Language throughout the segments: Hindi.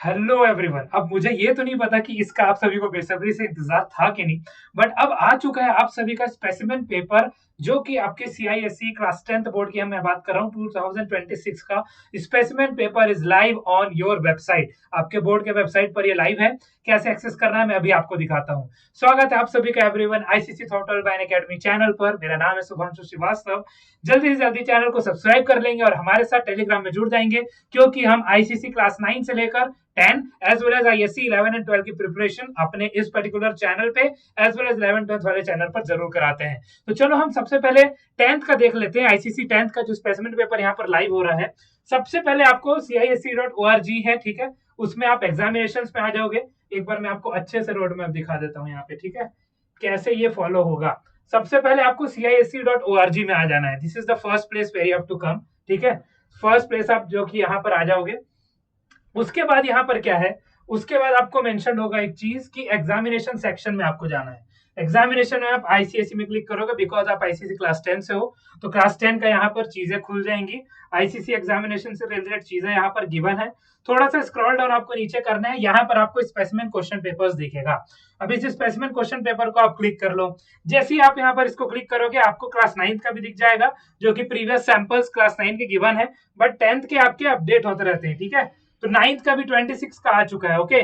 Hello everyone. अब मुझे ये तो नहीं पता कि इसका आप सभी को बेसब्री से इंतजार था कि नहीं, बट अब आ चुका है आप सभी का स्पेसिमेन पेपर, जो कि आपके सीआईएससी क्लास 10th बोर्ड की मैं बात कर रहा हूँ 2026 का। Specimen paper is live on your website. आपके बोर्ड के वेबसाइट पर ये लाइव है। कैसे एक्सेस करना है मैं अभी आपको दिखाता हूँ। स्वागत है आप सभी का एवरीवन आईसीसी थॉटल बाय एकेडमी चैनल पर। मेरा नाम है शुभांशु श्रीवास्तव। जल्दी से जल्दी चैनल को सब्सक्राइब कर लेंगे और हमारे साथ टेलीग्राम में जुड़ जाएंगे, क्योंकि हम आईसीसी क्लास 9 से लेकर 10 as well as ISC 11 and 12 की प्रिपरेशन अपने इस पर्टिकुलर चैनल पे एज वेल एज 11 12 वाले चैनल पर जरूर कराते हैं। तो चलो हम सबसे पहले 10th का देख लेते हैं। आईसीसी 10th का जो स्पेसिमेन पेपर यहाँ पर लाइव हो रहा है, सबसे पहले आपको CISC.org है, ठीक है, उसमें आप एग्जामिनेशन में आ जाओगे। एक बार मैं आपको अच्छे से रोड मैप दिखा देता हूँ यहाँ पे, ठीक है, कैसे ये फॉलो होगा। सबसे पहले आपको CISC.org में आ जाना है। This is the first place where you have to come, ठीक है। फर्स्ट प्लेस आप जो कि यहाँ पर आ जाओगे। उसके बाद यहाँ पर क्या है, उसके बाद आपको मेंशन होगा एक चीज कि एग्जामिनेशन सेक्शन में आपको जाना है। एग्जामिनेशन में आप आईसीएससी में क्लिक करोगे, बिकॉज आप आईसीसी क्लास 10 से हो, तो क्लास 10 का यहाँ पर चीजें खुल जाएंगी। आईसीसी एग्जामिनेशन से रिलेटेड चीजें यहाँ पर गिवन है। थोड़ा सा स्क्रॉल डाउन आपको नीचे करना है, यहाँ पर आपको स्पेसिमेन क्वेश्चन पेपर्स दिखेगा। अब इस स्पेसिमेन क्वेश्चन पेपर को आप क्लिक कर लो। जैसे ही आप यहाँ पर इसको क्लिक करोगे, आपको क्लास 9 का भी दिख जाएगा, जो कि प्रीवियस सैंपल्स क्लास 9 के गिवन है, बट 10th के आपके अपडेट होते रहते हैं, ठीक है। तो 9th का भी 26 का आ चुका है। ओके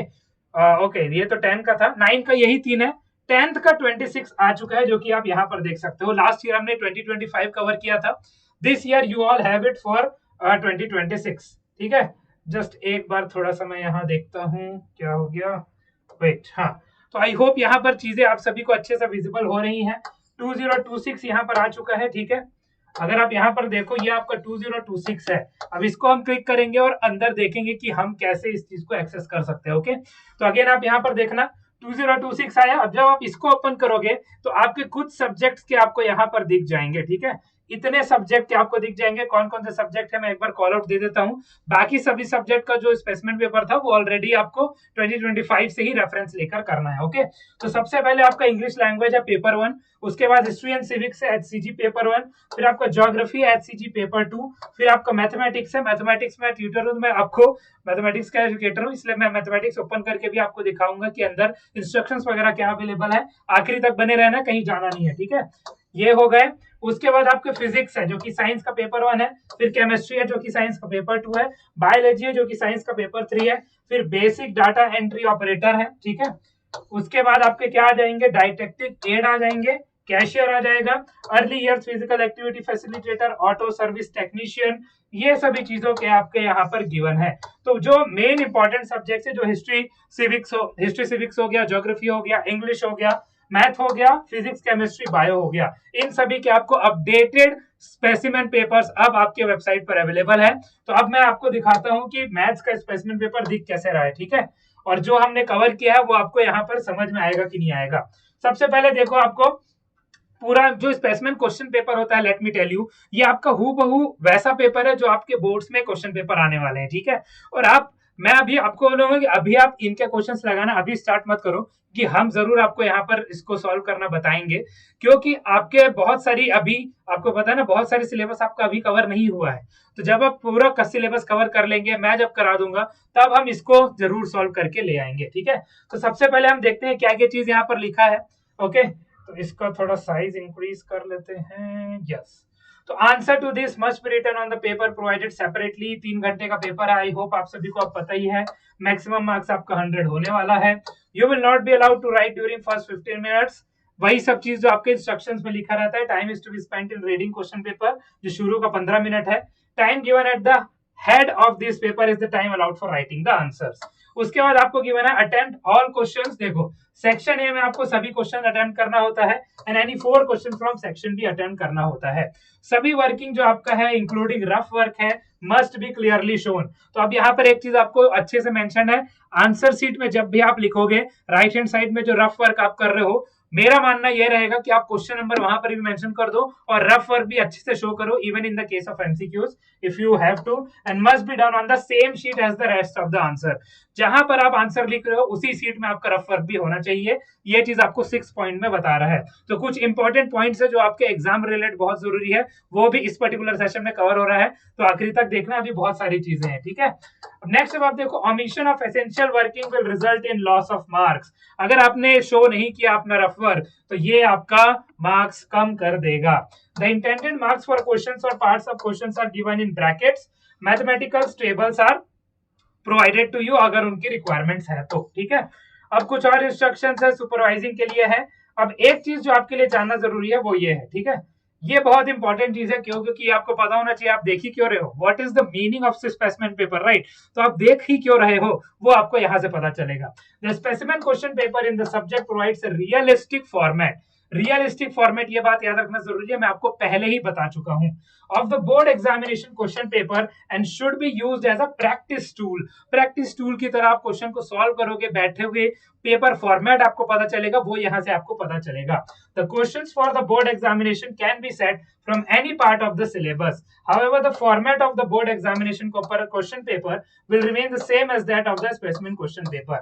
ओके, ये तो 10 का था, 9 का यही 3 है। 10th का 26 आ चुका है, जो कि आप यहाँ पर देख सकते हो। लास्ट ईयर हमने 2025 कवर किया था। This year you all have it for 2026, ठीक है। जस्ट एक बार थोड़ा सा मैं यहाँ देखता हूँ क्या हो गया। वेट, हाँ, तो आई होप यहाँ पर चीजें आप सभी को अच्छे से विजिबल हो रही हैं। 2026 यहाँ पर आ चुका है, ठीक है। अगर आप यहाँ पर देखो, ये आपका 2026 है। अब इसको हम क्लिक करेंगे और अंदर देखेंगे कि हम कैसे इस चीज को एक्सेस कर सकते हैं। ओके, तो अगेन आप यहाँ पर देखना 2026 आया। अब जब आप इसको ओपन करोगे तो आपके कुछ सब्जेक्ट्स के आपको यहाँ पर दिख जाएंगे, ठीक है। इतने सब्जेक्ट के आपको दिख जाएंगे। कौन कौन से सब्जेक्ट है मैं एक बार कॉल आउट दे देता हूँ। बाकी सभी सब्जेक्ट का जो स्पेसिमेन पेपर था वो ऑलरेडी आपको 2025 से ही रेफरेंस लेकर करना है। ओके, तो सबसे पहले आपका इंग्लिश लैंग्वेज है पेपर 1, उसके बाद हिस्ट्री एंड सिविक्स है HCG पेपर 1, फिर आपका ज्योग्राफी है HCG पेपर 2, फिर आपका मैथमेटिक्स है। मैथमेटिक्स में ट्यूटर हूँ, मैं आपको मैथमेटिक्स का एजुकेटर हूँ, इसलिए मैं मैथमेटिक्स ओपन करके भी आपको दिखाऊंगा कि अंदर इंस्ट्रक्शंस वगैरह क्या अवेलेबल है। आखिरी तक बने रहना, कहीं जाना नहीं है, ठीक है। ये हो गए। उसके बाद आपके फिजिक्स है, जो कि साइंस का पेपर 1 है, फिर केमिस्ट्री है, जो कि साइंस का पेपर 2 है, बायोलॉजी है, जो कि साइंस का पेपर 3 है, फिर बेसिक डाटा एंट्री ऑपरेटर है, ठीक है। उसके बाद आपके क्या आ जाएंगे, डाइटेक्टिक एड आ जाएंगे, कैशियर आ जाएगा, early years physical activity facilitator, auto service technician, ये सभी चीजों के आपके यहाँ पर गिवन है। तो जो मेन इंपॉर्टेंट सब्जेक्ट है, जो हिस्ट्री सिविक्स हो गया, ज्योग्राफी हो गया, इंग्लिश हो गया, मैथ हो गया, फिजिक्स केमिस्ट्री बायो हो गया, इन सभी के आपको अपडेटेड स्पेसिमेन पेपर्स अब आपके वेबसाइट पर अवेलेबल है। तो अब मैं आपको दिखाता हूं कि मैथ्स का स्पेसिमेन पेपर दिख कैसे रहा है, ठीक है, और जो हमने कवर किया है वो आपको यहाँ पर समझ में आएगा कि नहीं आएगा। सबसे पहले देखो, आपको पूरा जो स्पेसिमेन क्वेश्चन पेपर होता है, लेट मी टेल यू, ये आपका हूबहू वैसा पेपर है जो आपके बोर्ड्स में क्वेश्चन पेपर आने वाले हैं, ठीक है। और मैं अभी आपको बोलूंगा कि अभी आप इनके क्वेश्चंस लगाना अभी स्टार्ट मत करो, कि हम जरूर आपको यहाँ पर इसको सॉल्व करना बताएंगे, क्योंकि आपके बहुत सारी अभी आपको पता है ना, बहुत सारी सिलेबस आपका अभी कवर नहीं हुआ है। तो जब आप पूरा सिलेबस कवर कर लेंगे, मैं जब करा दूंगा, तब हम इसको जरूर सॉल्व करके ले आएंगे, ठीक है। तो सबसे पहले हम देखते हैं क्या क्या चीज यहाँ पर लिखा है। ओके, तो इसका थोड़ा साइज इंक्रीज कर लेते हैं। यस, तो answer to this must be written on the paper provided separately. 3 घंटे का पेपर है, आई होप आप सभी को अब पता ही है। मैक्सिमम मार्क्स आपका 100 होने वाला है। You will not be allowed to write during first 15 minutes. वही सब चीज जो आपके इंस्ट्रक्शंस में लिखा रहता है। Time is to be spent in reading question paper, जो शुरू का 15 मिनट है। Time given at the head of this paper is the time allowed for writing the answers. उसके बाद आपको गिवन है अटेम्प्ट ऑल क्वेश्चंस। देखो, सेक्शन ए में आपको सभी क्वेश्चन अटेम्प्ट करना होता है, and any 4 question from section B attempt करना होता है। सभी वर्किंग जो आपका है, इंक्लूडिंग रफ वर्क है, मस्ट बी क्लियरली शोन। तो अब यहाँ पर एक चीज आपको अच्छे से मेंशन है, आंसर शीट में जब भी आप लिखोगे, राइट हैंड साइड में जो रफ वर्क आप कर रहे हो, मेरा मानना यह रहेगा कि आप क्वेश्चन नंबर वहां पर भी मेंशन कर दो और रफ वर्क भी अच्छे से शो करो, even in the case of MCQs if you have to, and must be done on the same sheet as the rest of the answer. जहां पर आप आंसर लिख रहे हो उसी सीट में आपका रफ वर्क भी होना चाहिए। ये चीज आपको 6 पॉइंट में बता रहा है। तो कुछ इंपॉर्टेंट पॉइंट्स है जो आपके एग्जाम रिलेटेड बहुत जरूरी है, वो भी इस पर्टिकुलर सेशन में कवर हो रहा है, तो आखिरी तक देखना, अभी बहुत सारी चीजें हैं, ठीक है। नेक्स्ट अब आप देखो, omission of essential working will result in loss of marks. अगर आपने शो नहीं किया अपना रफ वर्क तो ये आपका मार्क्स कम कर देगा। The intended marks for questions or parts of questions are given in brackets, mathematical tables are provided to you अगर उनकी रिक्वायरमेंट्स है तो, ठीक है। अब कुछ और इंस्ट्रक्शंस है सुपरवाइजिंग के लिए है। अब एक चीज जो आपके लिए जानना जरूरी है वो ये है, ठीक है, ये बहुत इंपॉर्टेंट चीज है, क्यों? क्योंकि आपको पता होना चाहिए आप देख ही क्यों रहे हो, what is the meaning of specimen paper, right. तो आप देख ही क्यों रहे हो वो आपको यहां से पता चलेगा। The specimen question paper in the subject provides a realistic format. Realistic format, ये बात याद रखना जरूरी है, मैं आपको पहले ही बता चुका हूं, of the board examination question paper and should be used as a practice tool. Practice tool की तरह आप क्वेश्चन को सॉल्व करोगे बैठे हुए, पेपर फॉर्मेट आपको पता चलेगा, वो यहां से आपको पता चलेगा। The questions for the board examination can be set from any part of the syllabus. However, the format of the board examination question paper will remain the same as that of the specimen question paper.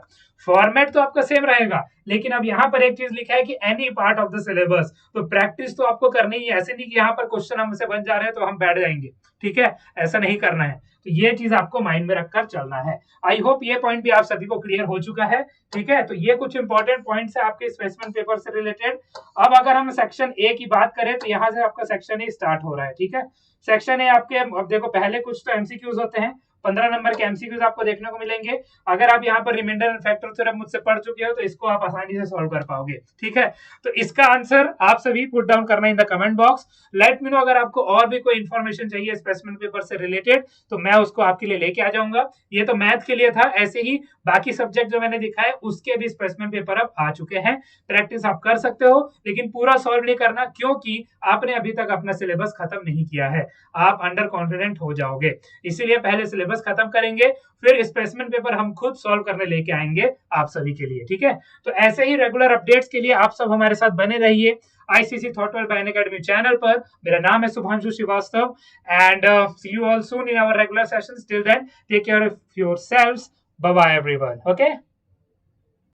Format तो आपका सेम रहेगा, लेकिन अब यहाँ पर एक चीज लिखा है कि any part of the syllabus, तो प्रैक्टिस तो आपको करनी ही है, ऐसे नहीं कि यहाँ पर क्वेश्चन हमसे बन जा रहे हैं तो हम बैठ जाएंगे, ठीक है, ऐसा नहीं करना है। तो ये चीज आपको माइंड में रखकर चलना है। आई होप ये पॉइंट भी आप सभी को क्लियर हो चुका है, ठीक है। तो ये कुछ इंपॉर्टेंट पॉइंट्स है आपके स्पेसिमेन पेपर से रिलेटेड। अब अगर हम सेक्शन ए की बात करें तो यहाँ से आपका सेक्शन ए स्टार्ट हो रहा है, ठीक है। सेक्शन ए आपके, अब देखो पहले कुछ तो एमसीक्यूज होते हैं, 15 नंबर के एमसीक्यूज आपको देखने को मिलेंगे। अगर आप यहाँ पर रिमाइंडर एंड फैक्टर थ्योरम मुझसे पढ़ चुके हो तो इसको आप आसानी से सॉल्व कर पाओगे, ठीक है। तो इसका आंसर आप सभी पुट डाउन करना in the comment box. Let me know अगर आपको और भी कोई इंफॉर्मेशन चाहिए स्पेसिमेन पेपर से रिलेटेड तो मैं उसको आपके लिए लेके आ जाऊंगा। ये तो मैथ के लिए था, ऐसे ही बाकी सब्जेक्ट जो मैंने दिखाए उसके भी स्पेसिमेन पेपर अब आ चुके हैं। प्रैक्टिस आप कर सकते हो, लेकिन पूरा सॉल्व नहीं करना, क्योंकि आपने अभी तक अपना सिलेबस खत्म नहीं किया है, आप अंडर कॉन्फिडेंट हो जाओगे। इसीलिए पहले सिलेबस खत्म करेंगे, फिर स्पेसिमेन पेपर हम खुद सॉल्व करने लेके आएंगे आप सभी के लिए, ठीक है। तो ऐसे ही रेगुलर अपडेट्स के लिए आप सब हमारे साथ बने रहिए आईसीसी थॉटवेल बाय अनअकैडमी चैनल पर। मेरा नाम है Shubhanshu Srivastava and see you all soon in our regular sessions. Till then take care of yourselves, bye bye everyone, okay.